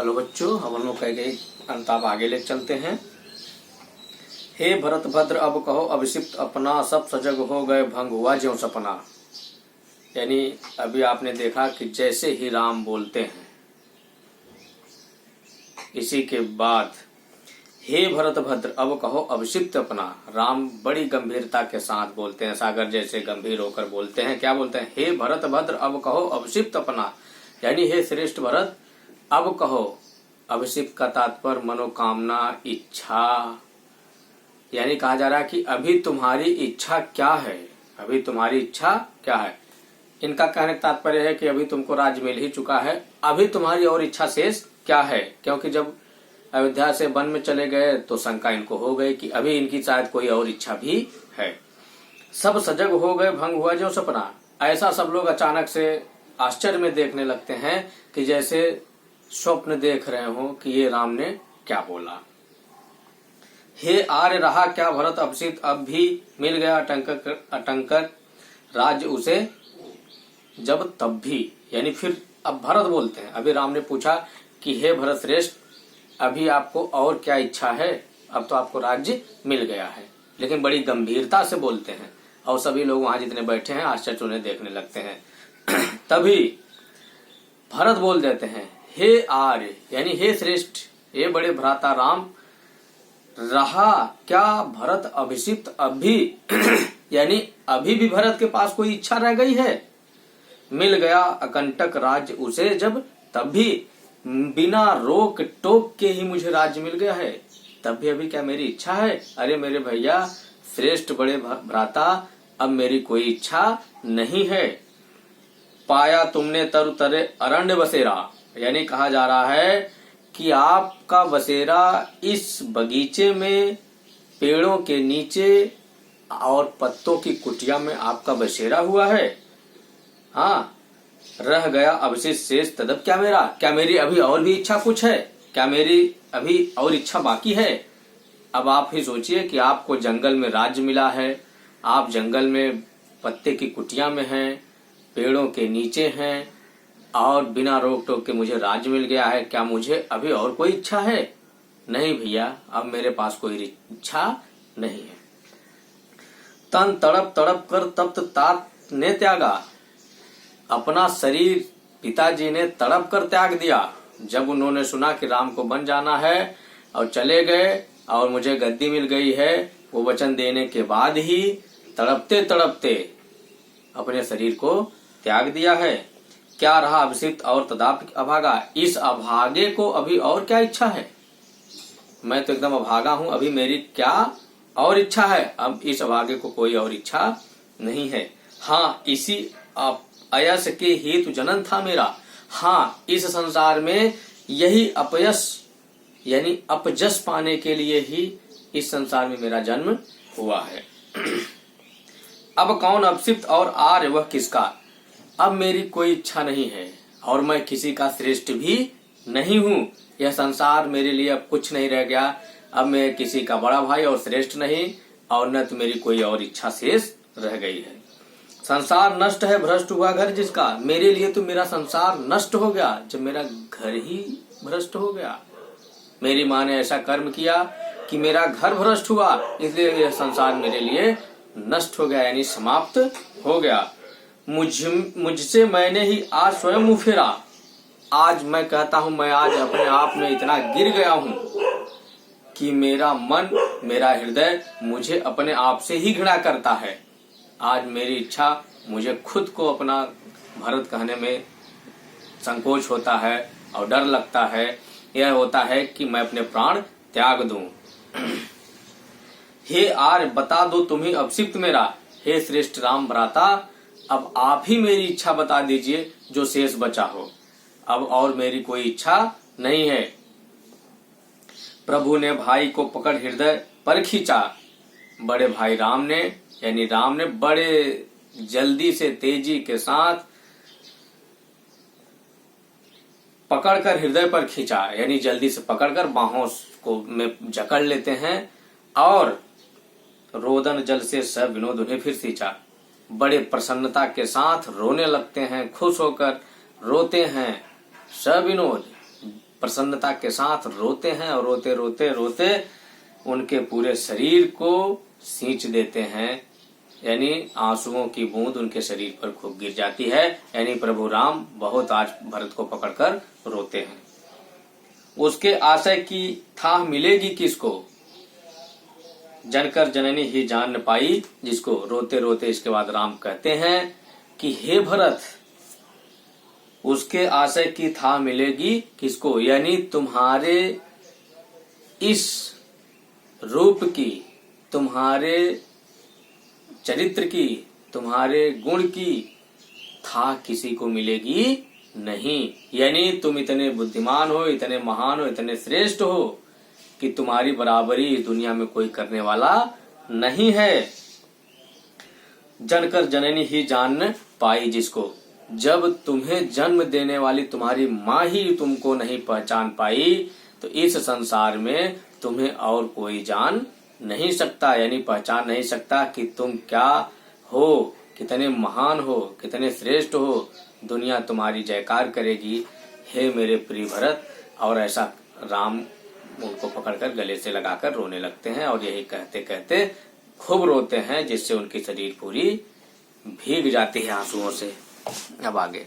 Hello बच्चों, हम लोग कह गए अंताप आगे ले चलते हैं। हे भरत भद्र अब कहो अभिषिक्त अपना, सब सजग हो गए भंग हुआ ज्यों सपना। यानी अभी आपने देखा कि जैसे ही राम बोलते हैं, इसी के बाद हे भरत भद्र अब कहो अभिषिक्त अपना। राम बड़ी गंभीरता के साथ बोलते हैं, सागर जैसे गंभीर होकर बोलते हैं। क्या बोलते हैं? हे भरत भद्र अब कहो अभिषिक्त अपना, यानी हे श्रेष्ठ भरत अब कहो। अभिषिक्त का तात्पर्य मनोकामना, इच्छा, यानी कहा जा रहा है कि अभी तुम्हारी इच्छा क्या है, अभी तुम्हारी इच्छा क्या है। इनका कहने का तात्पर्य है कि अभी तुमको राज्य मिल ही चुका है, अभी तुम्हारी और इच्छा शेष क्या है। क्योंकि जब अयोध्या से वन में चले गए तो शंका इनको हो गई कि अभी इनकी शायद कोई और इच्छा भी है। सब सजग हो गए भंग हुआ जो सपना। ऐसा सब लोग अचानक से आश्चर्य में देखने लगते हैं कि जैसे स्वप्न देख रहे हो कि ये राम ने क्या बोला। हे आर्य रहा क्या भरत अभिषिक्त, अब भी मिल गया अटंकर राज्य उसे जब तब भी। यानी फिर अब भरत बोलते हैं। अभी राम ने पूछा कि हे भरत श्रेष्ठ, अभी आपको और क्या इच्छा है, अब तो आपको राज्य मिल गया है। लेकिन बड़ी गंभीरता से बोलते हैं और सभी लोग वहां जितने बैठे हैं आश्चर्य उन्हें देखने लगते हैं। तभी भरत बोल देते हैं हे आर्य, यानी हे श्रेष्ठ, हे बड़े भ्राता राम, रहा क्या भरत अभिषिक्त अब भी यानी अभी भी भरत के पास कोई इच्छा रह गई है। मिल गया अकंटक राज्य उसे जब तब भी, बिना रोक टोक के ही मुझे राज्य मिल गया है, तब भी अभी क्या मेरी इच्छा है। अरे मेरे भैया श्रेष्ठ बड़े भ्राता, अब मेरी कोई इच्छा नहीं है। पाया तुमने तरु तरे अरण्य बसेरा, यानी कहा जा रहा है कि आपका बसेरा इस बगीचे में, पेड़ों के नीचे और पत्तों की कुटिया में आपका बसेरा हुआ है। हाँ, रह गया अवशेष शेष तदब क्या मेरा, क्या मेरी अभी और भी इच्छा कुछ है, क्या मेरी अभी और इच्छा बाकी है। अब आप ही सोचिए कि आपको जंगल में राज्य मिला है, आप जंगल में पत्ते की कुटिया में हैं, पेड़ों के नीचे हैं और बिना रोक टोक के मुझे राज्य मिल गया है, क्या मुझे अभी और कोई इच्छा है? नहीं भैया, अब मेरे पास कोई इच्छा नहीं है। तन तड़प तड़प कर तप्त तात ने त्यागा, अपना शरीर पिताजी ने तड़प कर त्याग दिया। जब उन्होंने सुना कि राम को बन जाना है और चले गए और मुझे गद्दी मिल गई है, वो वचन देने के बाद ही तड़पते तड़पते अपने शरीर को त्याग दिया है। क्या रहा अभिषिक्त और तदाप अभागा, इस अभागे को अभी और क्या इच्छा है। मैं तो एकदम अभागा हूं, अभी मेरी क्या और इच्छा है। अब इस अभागे को कोई और इच्छा नहीं है। हाँ, इसी अयस के हेतु जनन था मेरा। हाँ, इस संसार में यही अपयश यानी अपजस पाने के लिए ही इस संसार में मेरा जन्म हुआ है। अब कौन अभिषिक्त और आर्य वह किसका, अब मेरी कोई इच्छा नहीं है और मैं किसी का श्रेष्ठ भी नहीं हूँ। यह संसार मेरे लिए अब कुछ नहीं रह गया। अब मैं किसी का बड़ा भाई और श्रेष्ठ नहीं, और न तो मेरी कोई और इच्छा शेष रह गई है। संसार नष्ट है भ्रष्ट हुआ घर जिसका, मेरे लिए तो मेरा संसार नष्ट हो गया जब मेरा घर ही भ्रष्ट हो गया। मेरी माँ ने ऐसा कर्म किया कि मेरा घर भ्रष्ट हुआ, इसलिए यह संसार मेरे लिए नष्ट हो गया, यानी समाप्त हो गया। मुझसे मैंने ही आज स्वयं मुँह फेरा। आज मैं कहता हूँ, मैं आज अपने आप में इतना गिर गया हूँ कि मेरा मन, मेरा हृदय मुझे अपने आप से ही घृणा करता है। आज मेरी इच्छा, मुझे खुद को अपना भरत कहने में संकोच होता है और डर लगता है। यह होता है कि मैं अपने प्राण त्याग दूं। हे आर्य बता दो तुम्ही अभिषिक्त मेरा, हे श्रेष्ठ राम भ्राता, अब आप ही मेरी इच्छा बता दीजिए जो शेष बचा हो। अब और मेरी कोई इच्छा नहीं है। प्रभु ने भाई को पकड़ हृदय पर खींचा। बड़े भाई राम ने, यानी राम ने बड़े जल्दी से तेजी के साथ पकड़कर हृदय पर खींचा, यानी जल्दी से पकड़कर बाहों को में जकड़ लेते हैं और रोदन जल से सब विनोद उन्हें फिर सींचा। बड़े प्रसन्नता के साथ रोने लगते हैं, खुश होकर रोते हैं सब विनोद। प्रसन्नता के साथ रोते हैं और रोते रोते रोते उनके पूरे शरीर को सींच देते हैं, यानी आंसुओं की बूंद उनके शरीर पर खूब गिर जाती है। यानी प्रभु राम बहुत आज भरत को पकड़कर रोते हैं। उसके आशय की थाह मिलेगी किसको? जनकर जननी ही जान न पाई जिसको। रोते रोते इसके बाद राम कहते हैं कि हे भरत, उसके आशय की थाह मिलेगी किसको? यानी तुम्हारे इस रूप की, तुम्हारे चरित्र की, तुम्हारे गुण की था किसी को मिलेगी नहीं। यानी तुम इतने बुद्धिमान हो, इतने महान हो, इतने श्रेष्ठ हो कि तुम्हारी बराबरी इस दुनिया में कोई करने वाला नहीं है। जनकर जननी ही जान पाई जिसको। जब तुम्हें जन्म देने वाली तुम्हारी माँ ही तुमको नहीं पहचान पाई तो इस संसार में तुम्हें और कोई जान नहीं सकता, यानी पहचान नहीं सकता कि तुम क्या हो, कितने महान हो, कितने श्रेष्ठ हो। दुनिया तुम्हारी जयकार करेगी, हे मेरे प्रिय भरत। और ऐसा राम उनको पकड़कर गले से लगाकर रोने लगते हैं और यही कहते कहते खूब रोते हैं, जिससे उनकी शरीर पूरी भीग जाती है आंसुओं से। अब आगे